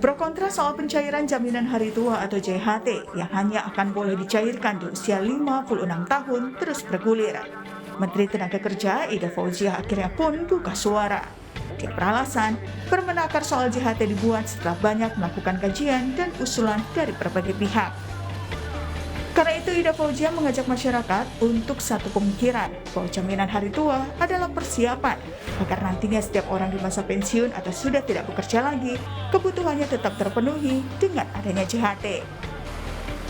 Pro kontra soal pencairan jaminan hari tua atau JHT yang hanya akan boleh dicairkan di usia 56 tahun terus bergulir. Menteri Tenaga Kerja Ida Fauziah akhirnya pun buka suara. Dia beralasan, Permenaker soal JHT dibuat setelah banyak melakukan kajian dan usulan dari berbagai pihak. Karena itu Ida Fauziah mengajak masyarakat untuk satu pemikiran bahwa jaminan hari tua adalah persiapan agar nantinya setiap orang di masa pensiun atau sudah tidak bekerja lagi, kebutuhannya tetap terpenuhi dengan adanya JHT.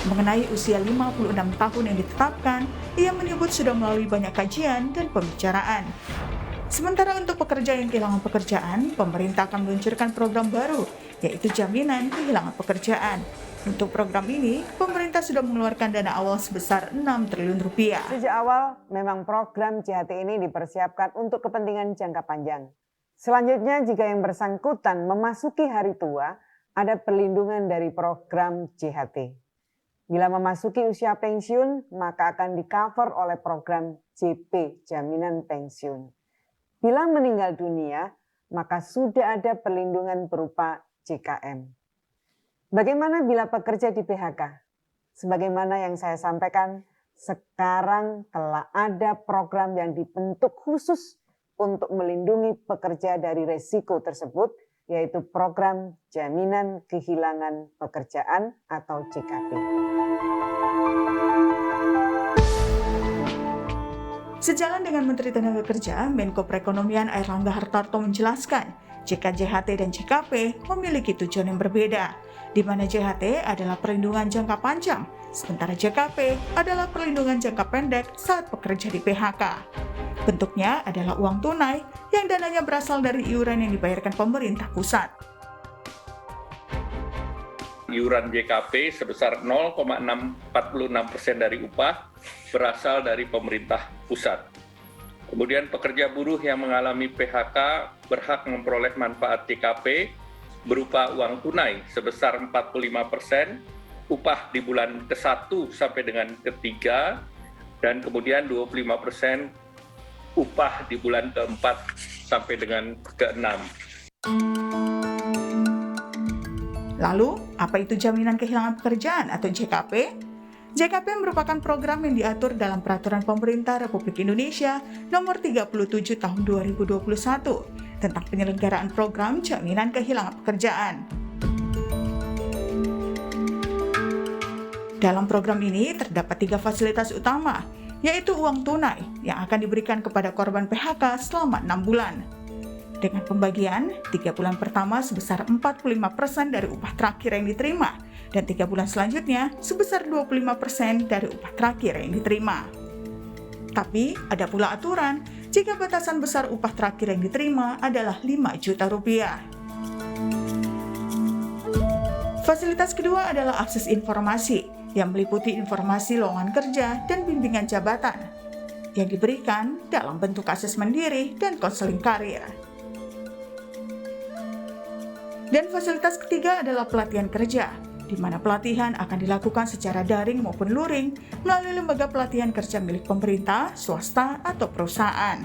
Mengenai usia 56 tahun yang ditetapkan, ia menyebut sudah melalui banyak kajian dan pembicaraan. Sementara untuk pekerja yang kehilangan pekerjaan, pemerintah akan meluncurkan program baru, yaitu jaminan kehilangan pekerjaan. Untuk program ini, pemerintah sudah mengeluarkan dana awal sebesar 6 triliun rupiah. Sejak awal, memang program JHT ini dipersiapkan untuk kepentingan jangka panjang. Selanjutnya, jika yang bersangkutan memasuki hari tua, ada perlindungan dari program JHT. Bila memasuki usia pensiun, maka akan di-cover oleh program JP, Jaminan Pensiun. Bila meninggal dunia, maka sudah ada perlindungan berupa JKM. Bagaimana bila pekerja di PHK? Sebagaimana yang saya sampaikan, sekarang telah ada program yang dibentuk khusus untuk melindungi pekerja dari resiko tersebut, yaitu program Jaminan Kehilangan Pekerjaan atau JKP. Sejalan dengan Menteri Tenaga Kerja, Menko Perekonomian Airlangga Hartarto menjelaskan, jika JHT dan JKP memiliki tujuan yang berbeda, di mana JHT adalah perlindungan jangka panjang, sementara JKP adalah perlindungan jangka pendek saat bekerja di PHK. Bentuknya adalah uang tunai yang dananya berasal dari iuran yang dibayarkan pemerintah pusat. Iuran JKP sebesar 0,646% dari upah berasal dari pemerintah pusat. Kemudian pekerja buruh yang mengalami PHK berhak memperoleh manfaat JKP berupa uang tunai sebesar 45%, upah di bulan ke-1 sampai dengan ke-3, dan kemudian 25% upah di bulan ke-4 sampai dengan ke-6. Lalu, apa itu jaminan kehilangan pekerjaan atau JKP? JKP merupakan program yang diatur dalam Peraturan Pemerintah Republik Indonesia Nomor 37 Tahun 2021 tentang penyelenggaraan program jaminan kehilangan pekerjaan. Dalam program ini terdapat 3 fasilitas utama, yaitu uang tunai yang akan diberikan kepada korban PHK selama 6 bulan. Dengan pembagian, 3 bulan pertama sebesar 45% dari upah terakhir yang diterima, dan 3 bulan selanjutnya sebesar 25% dari upah terakhir yang diterima. Tapi, ada pula aturan jika batasan besar upah terakhir yang diterima adalah 5 juta rupiah. Fasilitas kedua adalah akses informasi, yang meliputi informasi lowongan kerja dan bimbingan jabatan, yang diberikan dalam bentuk asesmen diri dan konseling karir. Dan fasilitas ketiga adalah pelatihan kerja, di mana pelatihan akan dilakukan secara daring maupun luring melalui lembaga pelatihan kerja milik pemerintah, swasta, atau perusahaan.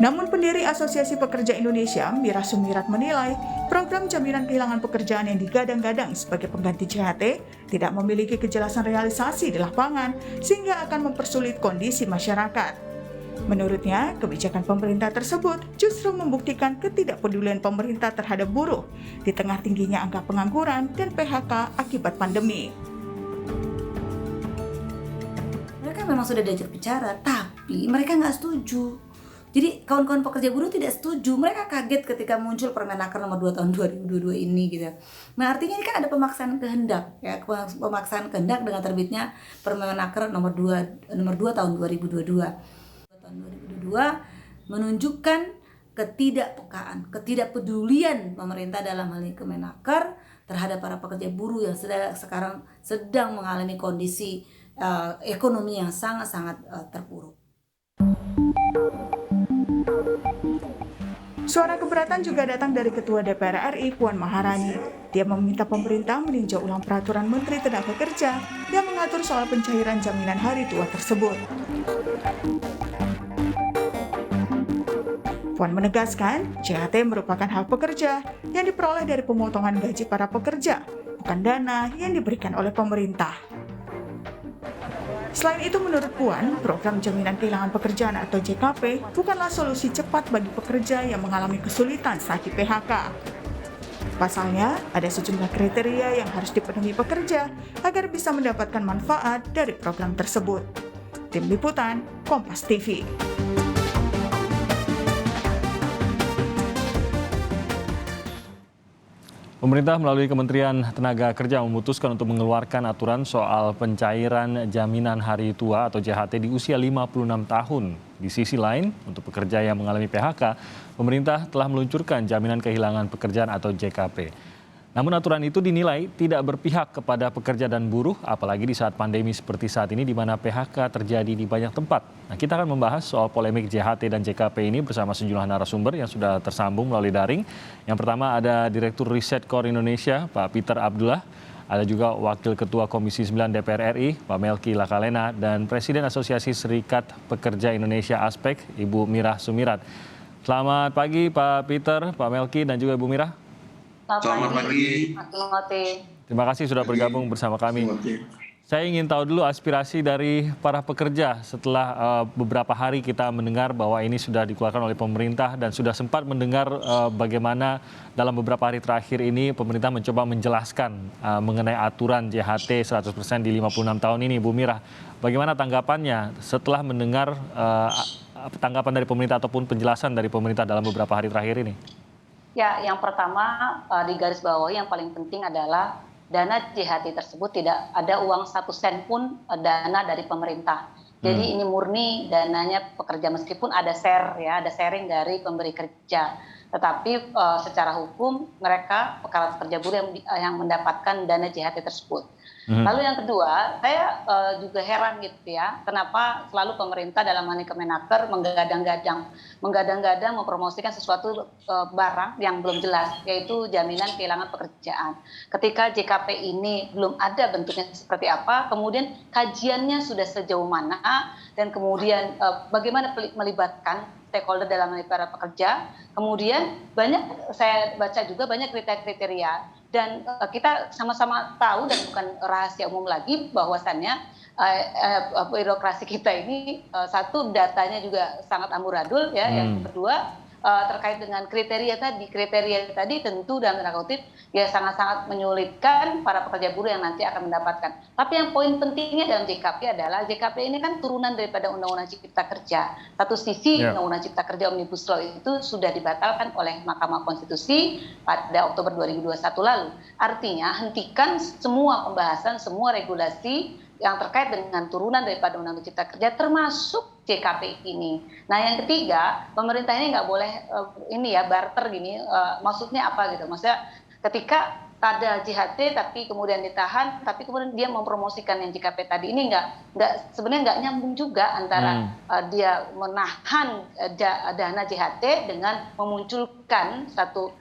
Namun pendiri Asosiasi Pekerja Indonesia, Mira Sumirat menilai program jaminan kehilangan pekerjaan yang digadang-gadang sebagai pengganti JHT tidak memiliki kejelasan realisasi di lapangan sehingga akan mempersulit kondisi masyarakat. Menurutnya, kebijakan pemerintah tersebut justru membuktikan ketidakpedulian pemerintah terhadap buruh di tengah tingginya angka pengangguran dan PHK akibat pandemi. Mereka memang sudah diajak bicara, tapi mereka nggak setuju. Jadi kawan-kawan pekerja buruh tidak setuju. Mereka kaget ketika muncul Permenaker nomor 2 tahun 2022 ini gitu. Nah, artinya ini kan ada pemaksaan kehendak ya, pemaksaan kehendak dengan terbitnya Permenaker nomor 2 tahun 2022. 2022 menunjukkan ketidakpekaan, ketidakpedulian pemerintah dalam hal ini Kemenaker terhadap para pekerja buruh yang sekarang sedang mengalami kondisi ekonomi yang sangat-sangat terpuruk. Suara keberatan juga datang dari Ketua DPR RI Puan Maharani. Dia meminta pemerintah meninjau ulang peraturan Menteri Tenaga Kerja yang mengatur soal pencairan jaminan hari tua tersebut. Puan menegaskan, JHT merupakan hak pekerja yang diperoleh dari pemotongan gaji para pekerja, bukan dana yang diberikan oleh pemerintah. Selain itu, menurut Puan, program jaminan kehilangan pekerjaan atau JKP bukanlah solusi cepat bagi pekerja yang mengalami kesulitan saat di PHK. Pasalnya, ada sejumlah kriteria yang harus dipenuhi pekerja agar bisa mendapatkan manfaat dari program tersebut. Tim Liputan, Kompas TV. Pemerintah melalui Kementerian Tenaga Kerja memutuskan untuk mengeluarkan aturan soal pencairan jaminan hari tua atau JHT di usia 56 tahun. Di sisi lain, untuk pekerja yang mengalami PHK, pemerintah telah meluncurkan jaminan kehilangan pekerjaan atau JKP. Namun aturan itu dinilai tidak berpihak kepada pekerja dan buruh, apalagi di saat pandemi seperti saat ini di mana PHK terjadi di banyak tempat. Nah, kita akan membahas soal polemik JHT dan JKP ini bersama sejumlah narasumber yang sudah tersambung melalui daring. Yang pertama ada Direktur Riset Kor Indonesia, Pak Peter Abdullah. Ada juga Wakil Ketua Komisi 9 DPR RI, Pak Melki Lakalena, dan Presiden Asosiasi Serikat Pekerja Indonesia Aspek, Ibu Mirah Sumirat. Selamat pagi Pak Peter, Pak Melki, dan juga Ibu Mirah. Selamat pagi. Terima kasih sudah bergabung bersama kami. Saya ingin tahu dulu aspirasi dari para pekerja setelah beberapa hari kita mendengar bahwa ini sudah dikeluarkan oleh pemerintah dan sudah sempat mendengar bagaimana dalam beberapa hari terakhir ini pemerintah mencoba menjelaskan mengenai aturan JHT 100% di 56 tahun ini. Bu Mirah, bagaimana tanggapannya setelah mendengar tanggapan dari pemerintah ataupun penjelasan dari pemerintah dalam beberapa hari terakhir ini? Ya, yang pertama di garis bawah yang paling penting adalah dana JHT tersebut tidak ada uang 1 sen pun dana dari pemerintah. Jadi ini murni dananya pekerja meskipun ada ada sharing dari pemberi kerja. Tetapi secara hukum mereka pekerja buruh yang mendapatkan dana JHT tersebut. Lalu yang kedua, saya juga heran gitu ya, kenapa selalu pemerintah dalam hal ini Kemenaker menggadang-gadang mempromosikan sesuatu barang yang belum jelas, yaitu jaminan kehilangan pekerjaan. Ketika JKP ini belum ada bentuknya seperti apa, kemudian kajiannya sudah sejauh mana, dan kemudian bagaimana melibatkan stakeholder dalam hal para pekerja. Kemudian saya baca juga banyak kriteria. Dan kita sama-sama tahu dan bukan rahasia umum lagi bahwasannya birokrasi kita ini satu datanya juga sangat amburadul ya. Yang kedua terkait dengan kriteria tadi tentu dalam tanda kutip ya sangat-sangat menyulitkan para pekerja buruh yang nanti akan mendapatkan. Tapi yang poin pentingnya dalam JKP adalah JKP ini kan turunan daripada Undang-Undang Cipta Kerja. Satu sisi Undang-Undang Cipta Kerja Omnibus Law itu sudah dibatalkan oleh Mahkamah Konstitusi pada Oktober 2021 lalu. Artinya hentikan semua pembahasan, semua regulasi yang terkait dengan turunan daripada Undang-Undang Cipta Kerja termasuk JKP ini. Nah yang ketiga, pemerintah ini nggak boleh barter gini. Maksudnya apa gitu? Maksudnya ketika ada JHT tapi kemudian ditahan, tapi kemudian dia mempromosikan yang JKP tadi ini sebenarnya nggak nyambung juga antara dia menahan dana JHT dengan memunculkan satu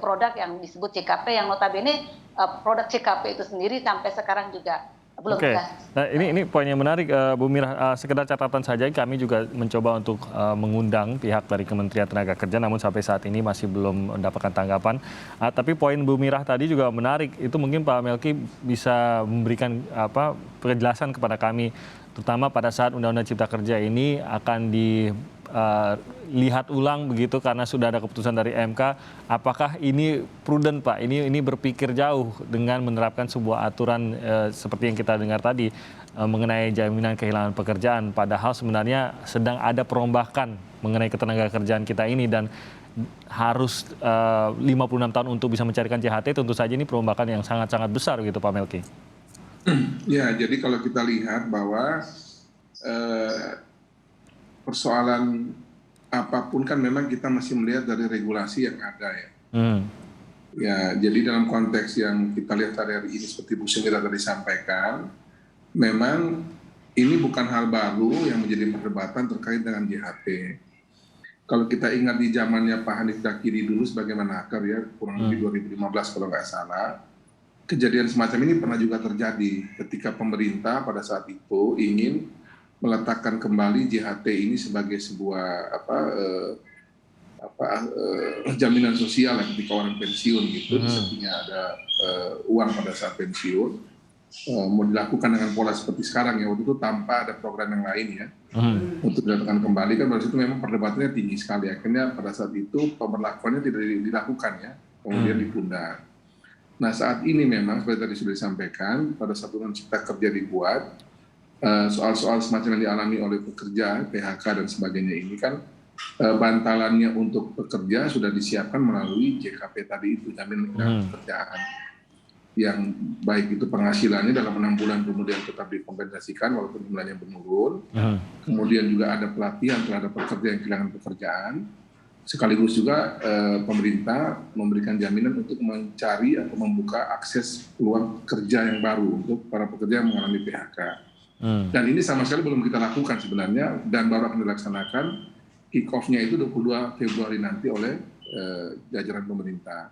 produk yang disebut JKP yang notabene produk JKP itu sendiri sampai sekarang juga belum jelas. Nah ini poin yang menarik Bu Mirah, sekedar catatan saja kami juga mencoba untuk mengundang pihak dari Kementerian Tenaga Kerja namun sampai saat ini masih belum mendapatkan tanggapan. Tapi poin Bu Mirah tadi juga menarik, itu mungkin Pak Melki bisa memberikan penjelasan kepada kami terutama pada saat Undang-Undang Cipta Kerja ini akan dilihat ulang begitu karena sudah ada keputusan dari MK. Apakah ini prudent Pak? Ini berpikir jauh dengan menerapkan sebuah aturan seperti yang kita dengar tadi mengenai jaminan kehilangan pekerjaan. Padahal sebenarnya sedang ada perombakan mengenai ketenagakerjaan kita ini dan harus 56 tahun untuk bisa mencarikan JHT. Tentu saja ini perombakan yang sangat-sangat besar gitu Pak Melki. Ya, jadi kalau kita lihat bahwa persoalan apapun kan memang kita masih melihat dari regulasi yang ada ya. Ya, jadi dalam konteks yang kita lihat hari ini seperti Bu Sumirat tadi sampaikan, memang ini bukan hal baru yang menjadi perdebatan terkait dengan JHT. Kalau kita ingat di zamannya Pak Hanif Dakiri dulu sebagai Menaker ya, kurang lebih 2015 kalau nggak salah, kejadian semacam ini pernah juga terjadi ketika pemerintah pada saat itu ingin meletakkan kembali JHT ini sebagai sebuah jaminan sosial ya, ketika orang pensiun gitu, sepertinya ada uang pada saat pensiun. Mau dilakukan dengan pola seperti sekarang ya, waktu itu tanpa ada program yang lain ya, untuk dilakukan kembali kan pada situ memang perdebatannya tinggi sekali. Akhirnya pada saat itu pemberlakuannya tidak dilakukan ya, kemudian ditunda. Nah saat ini memang seperti tadi sudah disampaikan, pada saat Undang-Undang Cipta Kerja dibuat, soal-soal semacam yang dialami oleh pekerja, PHK dan sebagainya ini kan bantalannya untuk pekerja sudah disiapkan melalui JKP tadi itu, jaminan pekerjaan. Yang baik itu penghasilannya dalam 6 bulan kemudian tetap dikompensasikan walaupun jumlahnya menurun. Kemudian juga ada pelatihan terhadap pekerja yang kehilangan pekerjaan. Sekaligus juga pemerintah memberikan jaminan untuk mencari atau membuka akses peluang kerja yang baru untuk para pekerja yang mengalami PHK. Dan ini sama sekali belum kita lakukan sebenarnya, dan baru akan dilaksanakan kick-off-nya itu 22 Februari nanti oleh jajaran pemerintah.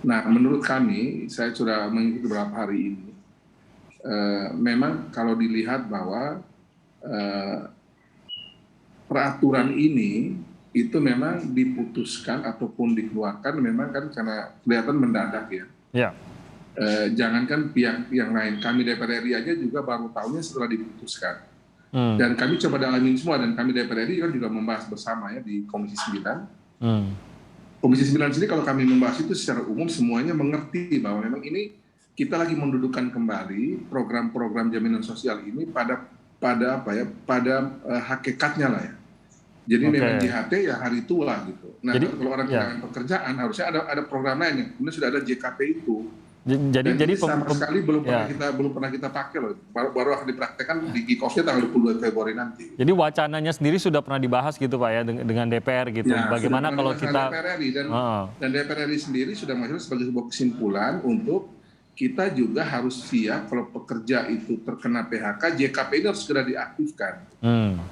Nah, menurut kami, saya sudah mengikuti beberapa hari ini, memang kalau dilihat bahwa peraturan ini itu memang diputuskan ataupun dikeluarkan memang kan karena kelihatan mendadak ya. Jangankan pihak yang lain, kami DPR RI aja juga baru tahunya setelah diputuskan. Dan kami coba dalamin semua, dan kami DPR RI kan juga membahas bersama ya di Komisi 9. Komisi 9 sendiri kalau kami membahas itu secara umum semuanya mengerti bahwa memang ini kita lagi mendudukkan kembali program-program jaminan sosial ini pada hakikatnya lah ya. Jadi memang JHT ya hari tua gitu. Nah kalau orang kehilangan pekerjaan harusnya ada program lain, kemudian sudah ada JKP itu. Jadi sama sekali belum pernah kita pakai loh. Baru akan dipraktekkan di kick-off-nya tanggal 22 Februari nanti. Jadi wacananya sendiri sudah pernah dibahas gitu Pak ya dengan DPR gitu. Ya, bagaimana kalau kita dan DPR RI sendiri sudah masuk sebagai sebuah kesimpulan untuk kita juga harus siap kalau pekerja itu terkena PHK, JKP ini harus segera diaktifkan.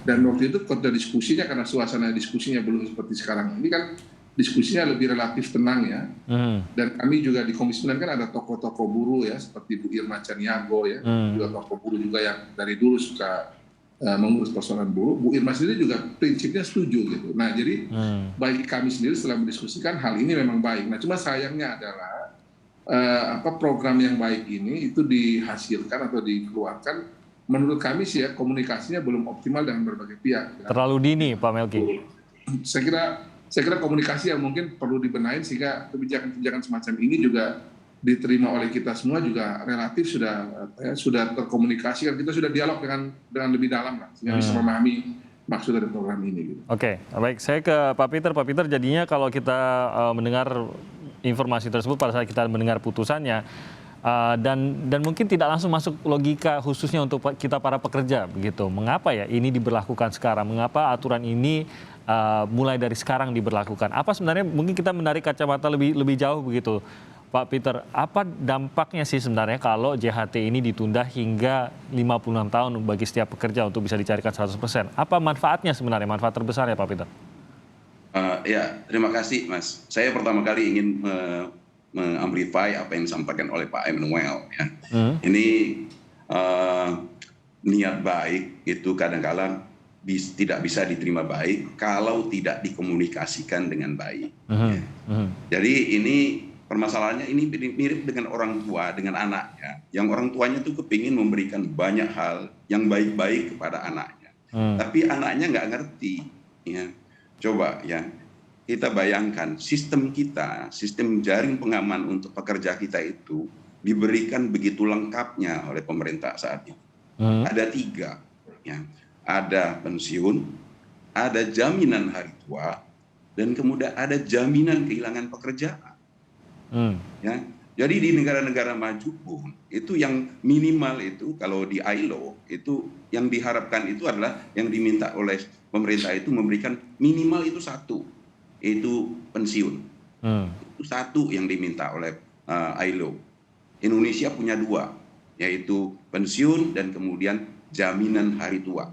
Dan waktu itu kota diskusinya, karena suasana diskusinya belum seperti sekarang ini kan, diskusinya lebih relatif tenang ya. Dan kami juga di Komisi 9 kan ada tokoh-tokoh buruh ya, seperti Bu Irma Caniago ya, juga tokoh buruh juga yang dari dulu suka mengurus persoalan buruh. Bu Irma sendiri juga prinsipnya setuju gitu. Nah jadi bagi kami sendiri setelah mendiskusikan hal ini memang baik. Nah cuma sayangnya adalah program yang baik ini itu dihasilkan atau dikeluarkan, menurut kami sih ya komunikasinya belum optimal dengan berbagai pihak. Terlalu dini Pak Melki. Saya kira komunikasi yang mungkin perlu dibenahi sehingga kebijakan-kebijakan semacam ini juga diterima oleh kita semua juga relatif sudah terkomunikasikan. Kita sudah dialog dengan lebih dalam lah sehingga bisa memahami maksud dari program ini. Gitu. Oke, baik. Saya ke Pak Peter. Pak Peter, jadinya kalau kita mendengar informasi tersebut pada saat kita mendengar putusannya dan mungkin tidak langsung masuk logika khususnya untuk kita para pekerja begitu. Mengapa ya ini diberlakukan sekarang? Mengapa aturan ini mulai dari sekarang diberlakukan? Apa sebenarnya mungkin kita menarik kacamata lebih jauh begitu, Pak Peter? Apa dampaknya sih sebenarnya kalau JHT ini ditunda hingga 56 tahun bagi setiap pekerja untuk bisa dicarikan 100%? Apa manfaatnya sebenarnya, manfaat terbesar ya Pak Peter? Ya, terima kasih Mas. Saya pertama kali ingin mengamplify apa yang disampaikan oleh Pak Emmanuel. Ya. Ini niat baik itu kadang-kadang tidak bisa diterima baik kalau tidak dikomunikasikan dengan baik. Ya. Jadi ini permasalahannya ini mirip dengan orang tua dengan anaknya. Yang orang tuanya tuh kepingin memberikan banyak hal yang baik-baik kepada anaknya, tapi anaknya nggak ngerti. Ya. Coba ya, kita bayangkan sistem jaring pengaman untuk pekerja kita itu diberikan begitu lengkapnya oleh pemerintah saat itu. Ada 3, ya. Ada pensiun, ada jaminan hari tua, dan kemudian ada jaminan kehilangan pekerjaan. Ya. Jadi di negara-negara maju pun itu yang minimal itu kalau di ILO itu yang diharapkan itu adalah yang diminta oleh pemerintah itu memberikan minimal itu 1, itu pensiun. Itu 1 yang diminta oleh ILO. Indonesia punya 2, yaitu pensiun dan kemudian jaminan hari tua.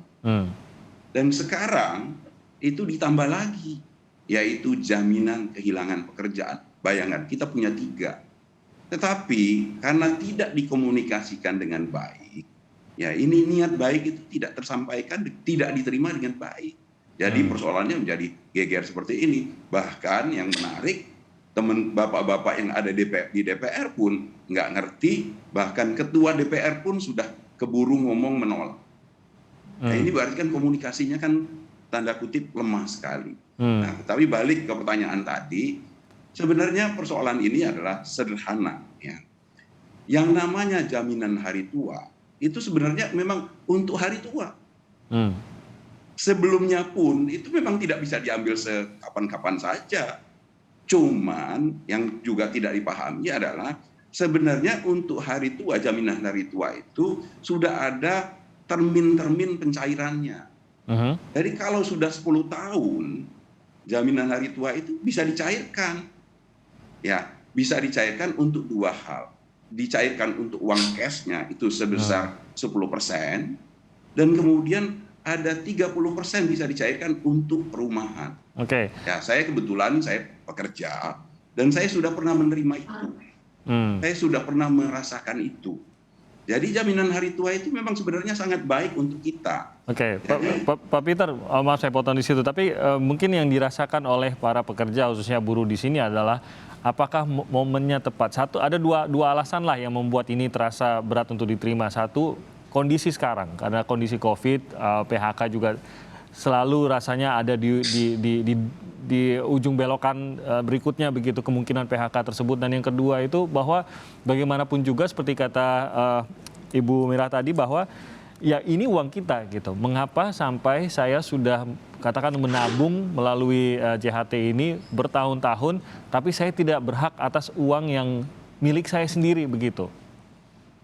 Dan sekarang itu ditambah lagi, yaitu jaminan kehilangan pekerjaan. Bayangkan kita punya 3. Tetapi karena tidak dikomunikasikan dengan baik, Ya, ini niat baik itu tidak tersampaikan, tidak diterima dengan baik. Jadi persoalannya menjadi geger seperti ini. Bahkan yang menarik, teman bapak-bapak yang ada di DPR pun nggak ngerti, bahkan ketua DPR pun sudah keburu ngomong menolak. Nah, ini berarti kan komunikasinya kan tanda kutip lemah sekali. Nah, tapi balik ke pertanyaan tadi, sebenarnya persoalan ini adalah sederhana. Ya. Yang namanya jaminan hari tua, itu sebenarnya memang untuk hari tua. Sebelumnya pun itu memang tidak bisa diambil sekapan-kapan saja. Cuman yang juga tidak dipahami adalah sebenarnya untuk hari tua, jaminan hari tua itu sudah ada termin-termin pencairannya. Jadi kalau sudah 10 tahun, jaminan hari tua itu bisa dicairkan. Ya, bisa dicairkan untuk 2 hal. Dicairkan untuk uang cashnya itu sebesar 10%, dan kemudian ada 30% bisa dicairkan untuk perumahan. Oke. Ya, saya kebetulan saya pekerja dan saya sudah pernah menerima itu. Saya sudah pernah merasakan itu. Jadi jaminan hari tua itu memang sebenarnya sangat baik untuk kita. Oke, Pak Peter, maaf saya potong di situ, tapi mungkin yang dirasakan oleh para pekerja khususnya buruh di sini adalah apakah momennya tepat? Satu, ada dua alasan lah yang membuat ini terasa berat untuk diterima. Satu, kondisi sekarang, karena kondisi COVID, PHK juga selalu rasanya ada di ujung belokan berikutnya begitu kemungkinan PHK tersebut. Dan yang kedua itu bahwa bagaimanapun juga seperti kata Ibu Mira tadi bahwa ya ini uang kita gitu. Mengapa sampai saya sudah katakan menabung melalui JHT ini bertahun-tahun tapi saya tidak berhak atas uang yang milik saya sendiri begitu.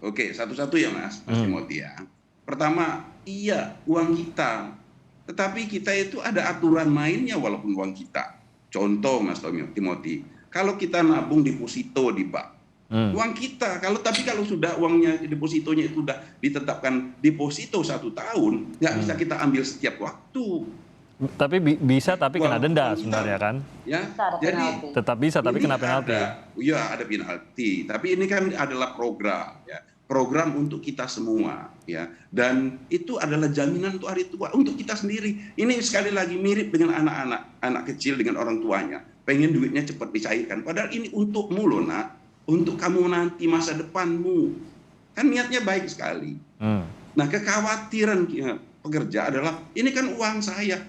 Oke, satu-satu ya Mas Timothy ya. Pertama, iya uang kita. Tetapi kita itu ada aturan mainnya walaupun uang kita. Contoh Mas Timothy, kalau kita nabung deposito di bank, uang kita. Tapi kalau sudah uangnya depositonya itu sudah ditetapkan deposito 1 tahun, nggak bisa kita ambil setiap waktu. Tapi bisa, tapi kena denda sebenarnya kan? Ya, jadi tetap bisa, tapi kena penalti. Iya, ada penalti. Tapi ini kan adalah program, ya. Program untuk kita semua, ya. Dan itu adalah jaminan untuk hari tua, untuk kita sendiri. Ini sekali lagi mirip dengan anak kecil dengan orang tuanya. Pengen duitnya cepat dicairkan. Padahal ini untukmu loh, Nak. Untuk kamu nanti masa depanmu. Kan niatnya baik sekali. Nah, kekhawatiran pekerja adalah, ini kan uang saya.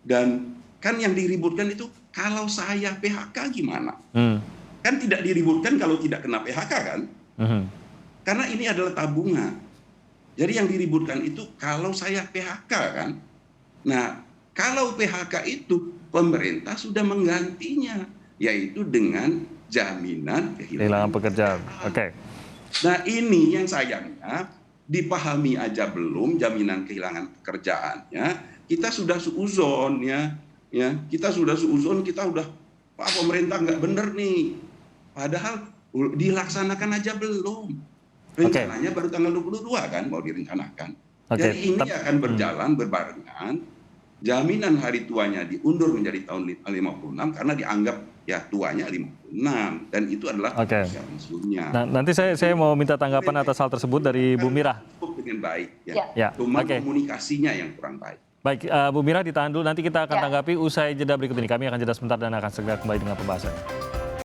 Dan kan yang diributkan itu, kalau saya PHK gimana? Kan tidak diributkan kalau tidak kena PHK kan? Karena ini adalah tabungan. Jadi yang diributkan itu kalau saya PHK kan. Nah, kalau PHK itu pemerintah sudah menggantinya, yaitu dengan jaminan kehilangan pekerjaan. Oke. Nah, ini yang sayangnya dipahami aja belum jaminan kehilangan pekerjaannya. Kita sudah suuzon ya. Kita sudah suuzon, kita udah Pak pemerintah nggak bener nih. Padahal dilaksanakan aja belum. Rencananya baru tanggal 22 kan mau direncanakan. Jadi ini akan berjalan berbarengan. Jaminan hari tuanya diundur menjadi tahun 56 karena dianggap ya tuanya 56 dan itu adalah usia pensiunnya. Nah, nanti saya mau minta tanggapan atas hal tersebut dari Bu Mira. Cukup dengan baik ya. Cuma komunikasinya yang kurang baik. Baik, Bu Mira ditahan dulu, nanti kita akan tanggapi usai jeda berikut ini. Kami akan jeda sebentar dan akan segera kembali dengan pembahasan.